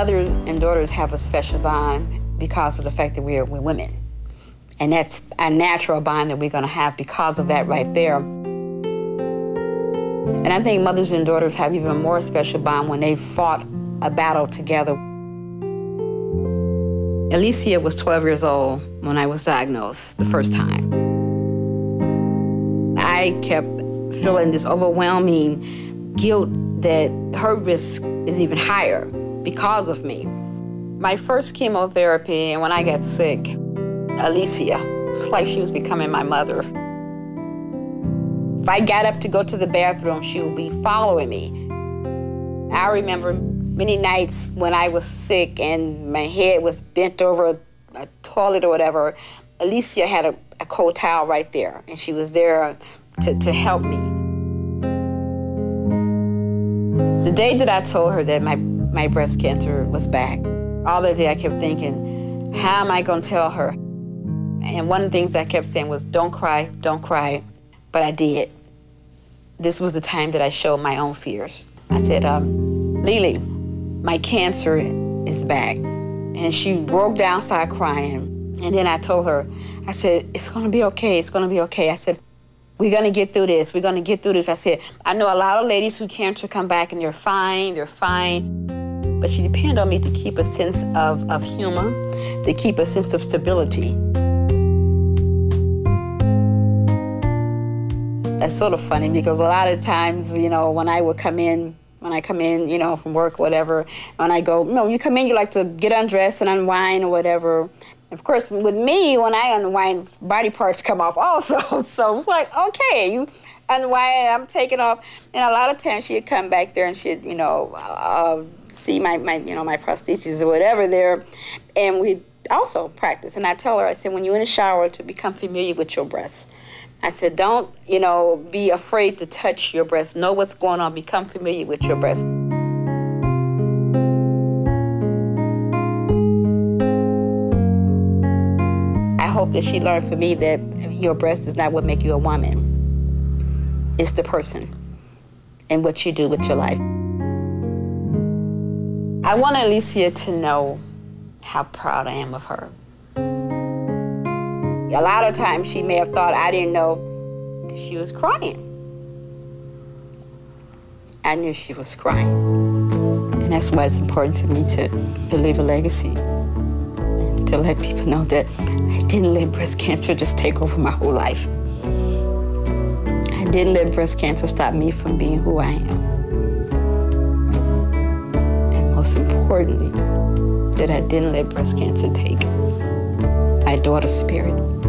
mothers and daughters have a special bond because of the fact that we're women. And that's a natural bond that we're going to have because of that right there. And I think mothers and daughters have even more special bond when they fought a battle together. Alicia was 12 years old when I was diagnosed the first time. I kept feeling this overwhelming guilt that her risk is even higher because of me. My first chemotherapy, and when I got sick, Alicia, it was like she was becoming my mother. If I got up to go to the bathroom, she would be following me. I remember many nights when I was sick and my head was bent over a toilet or whatever, Alicia had a cold towel right there, and she was there to help me. The day that I told her that my breast cancer was back, all that day I kept thinking, how am I going to tell her? And one of the things I kept saying was, don't cry, don't cry. But I did. This was the time that I showed my own fears. I said, Lily, my cancer is back. And she broke down, started crying. And then I told her, I said, it's going to be okay, it's going to be okay. I said, we're going to get through this, we're going to get through this. I said, I know a lot of ladies who cancer come back and they're fine. But she depended on me to keep a sense of humor, to keep a sense of stability. That's sort of funny because a lot of times, you know, when I come in, you know, from work, whatever, when I go, you know, you come in, you like to get undressed and unwind or whatever. Of course, with me, when I unwind, body parts come off also. So it's like, okay, you unwind, I'm taking off. And a lot of times she'd come back there and she'd, you know, see my prosthesis or whatever there, and we'd also practice. And I tell her, I said, when you're in the shower, to become familiar with your breasts. I said, don't, you know, be afraid to touch your breast. Know what's going on. Become familiar with your breast. I hope that she learned from me that your breast is not what makes you a woman. It's the person and what you do with your life. I want Alicia to know how proud I am of her. A lot of times she may have thought I didn't know that she was crying. I knew she was crying. And that's why it's important for me to leave a legacy and to let people know that I didn't let breast cancer just take over my whole life. I didn't let breast cancer stop me from being who I am. And most importantly, that I didn't let breast cancer take my daughter's spirit.